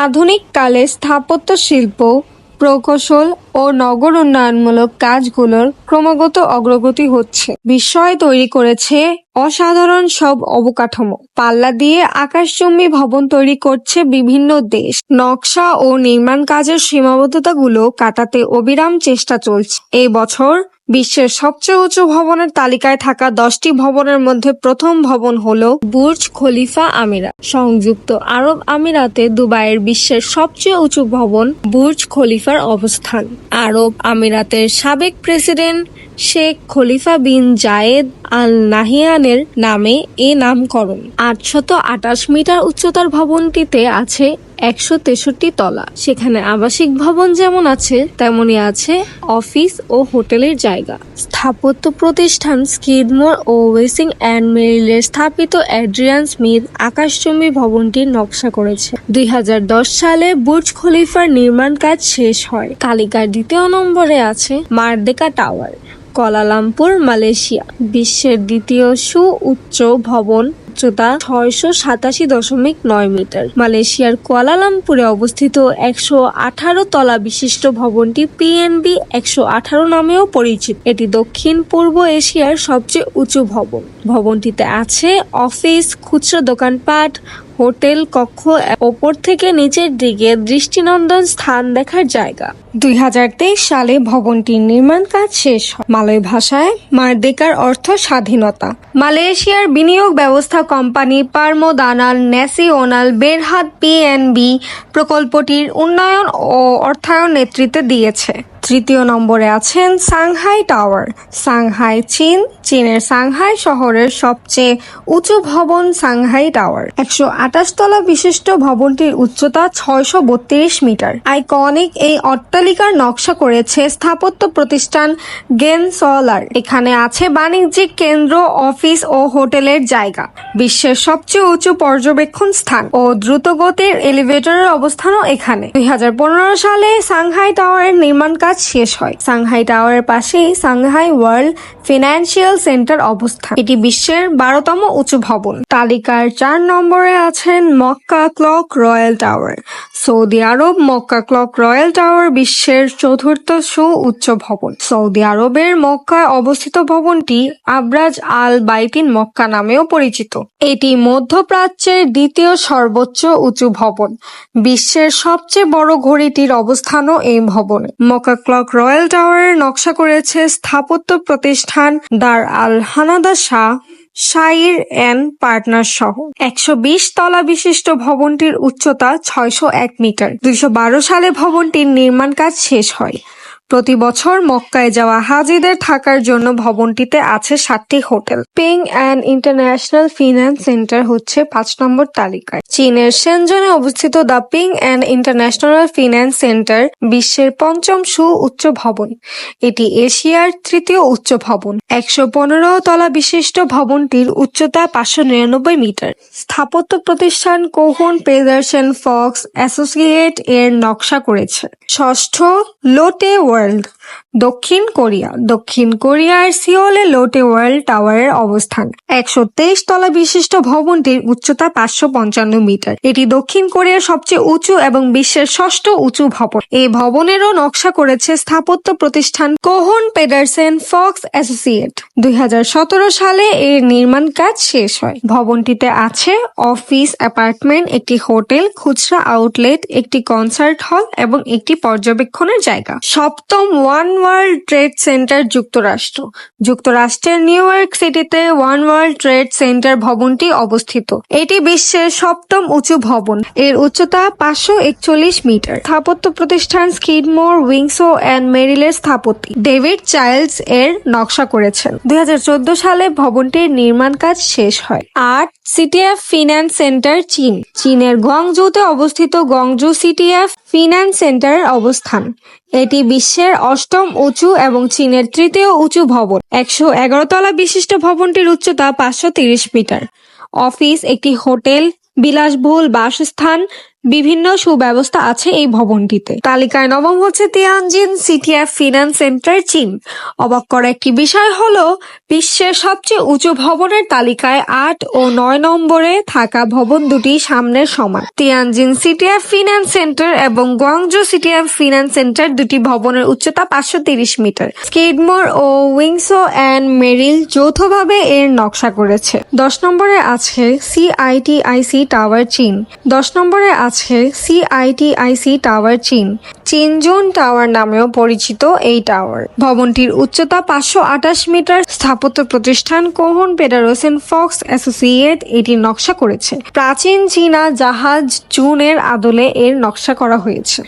আধুনিক কালে স্থাপত্য শিল্প, প্রকৌশল ও নগর উন্নয়নমূলক কাজগুলোর ক্রমাগত অগ্রগতি হচ্ছে। বিস্ময় তৈরি করেছে অসাধারণ সব অবকাঠামো। পাল্লা দিয়ে আকাশচুম্বী ভবন তৈরি করছে বিভিন্ন দেশ। নকশা ও নির্মাণ কাজের সীমাবদ্ধতাগুলো কাটাতে অবিরাম চেষ্টা চলছে। এই বছর বিশ্বের সবচেয়ে উঁচু ভবনের তালিকায় থাকা 10টি ভবনের মধ্যে প্রথম ভবন হলো বুর্জ খলিফা আমিরাত। সংযুক্ত আরব আমিরাতে দুবাইয়ের বিশ্বের সবচেয়ে উঁচু ভবন বুর্জ খলিফার অবস্থান। আরব আমিরাতের সাবেক প্রেসিডেন্ট শেখ খলিফা বিন জায়েদ আল নাহিয়ানের নামে এ নামকরণ। 828 মিটার উচ্চতার ভবনটিতে আছে 163 তলা। সেখানে আবাসিক ভবন যেমন আছে তেমনি আছে অফিস ও হোটেলের জায়গা। স্থাপত্য প্রতিষ্ঠান স্কিডমোর ও ওয়েসিং অ্যান্ড মেরিলের স্থাপিত অ্যাড্রিয়ান স্মিথ আকাশচুম্বী ভবনটির নকশা করেছে। 2010 সালে বুর্জ খলিফার নির্মাণ কাজ শেষ হয়। তালিকার দ্বিতীয় নম্বরে আছে মারদেকা টাওয়ার, কুয়ালালামপুর, মালয়েশিয়া। বিশ্বের দ্বিতীয় সুউচ্চ ভবন, উচ্চতা 687.9 মিটার। মালয়েশিয়ার কুয়ালালামপুরে অবস্থিত 118 তলা বিশিষ্ট ভবনটি পিএনবি 118 নামেও পরিচিত। এটি দক্ষিণ পূর্ব এশিয়ার সবচেয়ে উঁচু ভবন। ভবনটিতে আছে অফিস, খুচরা দোকানপাট, হোটেল কক্ষ, ওপর থেকে নিচের দিকে দৃষ্টিনন্দন স্থান দেখার জায়গা। 2023 সালে ভবনটির নির্মাণ কাজ শেষ হয়। মালয় ভাষায় মারদেকার অর্থ স্বাধীনতা। মালয়েশিয়ার বিনিয়োগ ব্যবস্থা কোম্পানি পারমো দানাল ন্যাসিওনাল বেরহাদ পিএনবি প্রকল্পটির উন্নয়ন ও অর্থায়ন নেতৃত্বে দিয়েছে। তৃতীয় নম্বরে আছেন সাংহাই টাওয়ার, সাংহাই, চীন। চীনের সাংহাই শহরের সবচেয়ে উঁচু ভবন সাংহাই টাওয়ার। 128 তলা বিশিষ্ট ভবনটির উচ্চতা 632 মিটার। আইকনিক এই অট্টালিকার নকশা করেছে স্থাপত্য প্রতিষ্ঠান গেনসলার। এখানে আছে বাণিজ্যিক কেন্দ্র, অফিস ও হোটেলের জায়গা। বিশ্বের সবচেয়ে উঁচু পর্যবেক্ষণ স্থান ও দ্রুতগতির এলিভেটরের অবস্থানও এখানে। 2015 সালে সাংহাই টাওয়ারের নির্মাণ কাজ শেষ হয়। সাংহাই টাওয়ারের পাশেই সাংহাই ওয়ার্ল্ড ফিনান্সিয়াল সেন্টার অবস্থান। এটি বিশ্বের 12তম উঁচু ভবন। তালিকার 4 নম্বরে আছেন Makkah Clock Royal Tower, Saudi আরব। মক্কা ক্লক রয়্যাল টাওয়ার বিশ্বের 4র্থ সুউচ্চ ভবন। সৌদি আরবের মক্কায় অবস্থিত ভবনটি আবরাজ আল বাইতিন মক্কা নামেও পরিচিত। এটি মধ্যপ্রাচ্যের দ্বিতীয় সর্বোচ্চ উঁচু ভবন। বিশ্বের সবচেয়ে বড় ঘড়িটির অবস্থানও এই ভবনে। মক্কা ক্লক রয়্যাল টাওয়ারের নকশা করেছে স্থাপত্য প্রতিষ্ঠান দার আল হানাদা শাইর অ্যান্ড পার্টনার সহ। 120 তলা বিশিষ্ট ভবনটির উচ্চতা 601 মিটার। 2012 সালে ভবনটির নির্মাণ কাজ শেষ হয়। প্রতি বছর মক্কায় যাওয়া হাজিদের থাকার জন্য ভবনটিতে আছে 7টি হোটেল। Ping and International Finance Centre হচ্ছে 5 নম্বর তালিকায়। চীনের শেনজনে অবস্থিত the Ping and International Finance Centre বিশ্বের 5ম সুউচ্চ ভবন। এটি এশিয়ার 3য় উচ্চ ভবন। 115 তলা বিশিষ্ট ভবনটির উচ্চতা 599 মিটার। স্থাপত্য প্রতিষ্ঠান কোহুন পেদারসন ফক্স অ্যাসোসিয়েট এর নকশা করেছে। 6ষ্ঠ লোটে ওয়ার্ল্ড, দক্ষিণ কোরিয়া। দক্ষিণ কোরিয়ার সিওলে লোটে ওয়ার্ল্ড টাওয়ারের অবস্থান। 123 তলা বিশিষ্ট ভবনটির উচ্চতা 555 মিটার। এটি দক্ষিণ কোরিয়ার সবচেয়ে উঁচু এবং বিশ্বের 6ষ্ঠ উঁচু ভবন। এই ভবনেরও নকশা করেছে স্থাপত্য প্রতিষ্ঠান কোহুন পেডারসন ফক্স অ্যাসোসিয়েট। 2017 সালে এর নির্মাণ কাজ শেষ হয়। ভবনটিতে আছে অফিস, অ্যাপার্টমেন্ট, একটি হোটেল, খুচরা আউটলেট, একটি কনসার্ট হল এবং একটি পর্যবেক্ষণের জায়গা। 7ম ওয়ান ওয়ার্ল্ড ট্রেড সেন্টার, যুক্তরাষ্ট্র। যুক্তরাষ্ট্রের নিউ ইয়র্ক সিটিতে ওয়ান ওয়ার্ল্ড ট্রেড সেন্টার ভবনটি অবস্থিত। এটি বিশ্বের 7ম উঁচু ভবন। এর উচ্চতা 541 মিটার। স্থাপত্য প্রতিষ্ঠান স্কিডমোর, উইংসো অ্যান্ড মেরিলের স্থপতি ডেভিড চাইল্ডস এর নকশা করেছেন। 2014 সালে ভবনটির নির্মাণ কাজ শেষ হয়। 8 সিটিএফ ফিন্যান্স সেন্টার, চীন। চীনের গুয়াংজুতে অবস্থিত গুয়াংজু সিটিএফ ফিন্যান্স সেন্টারের অবস্থান। এটি বিশ্বের 8ম উঁচু এবং চীনের 3য় উঁচু ভবন। 111 তলা বিশিষ্ট ভবনটির উচ্চতা 530 মিটার। অফিস, একটি হোটেল, বিলাসবহুল বাসস্থান, বিভিন্ন সুব্যবস্থা আছে এই ভবনটিতে। তালিকায় নবম হচ্ছে তিয়ানজিন সিটিএফ ফিন্যান্স সেন্টার, চীন। অবাক করা একটি বিষয় হলো বিশ্বের সবচেয়ে উঁচু ভবনের তালিকায় ৮ ও ৯ নম্বরে থাকা ভবন দুটি সামনের সমান। তিয়ানজিন সিটিএফ ফিন্যান্স সেন্টার এবং গুয়াংজু সিটিএফ ফিন্যান্স সেন্টার দুটি ভবনের উচ্চতা ৫৩০ মিটার। স্কিডমোর ও উইংসো অ্যান্ড মেরিল যৌথভাবে এর নকশা করেছে। ১০ নম্বরে আছে সিআইটিআইসি টাওয়ার, চীন। ১০ নম্বরে আছে সিআইটিআইসি টাওয়ার, চীন। চিনজুন টাওয়ার নামেও পরিচিত এই টাওয়ার। ভবনটির উচ্চতা ৫২৮ মিটার। স্থাপত্য প্রতিষ্ঠান কোহন পেডারসন ফক্স অ্যাসোসিয়েট এটির নকশা করেছে। প্রাচীন চীনা জাহাজ জুনের আদলে এর নকশা করা হয়েছে।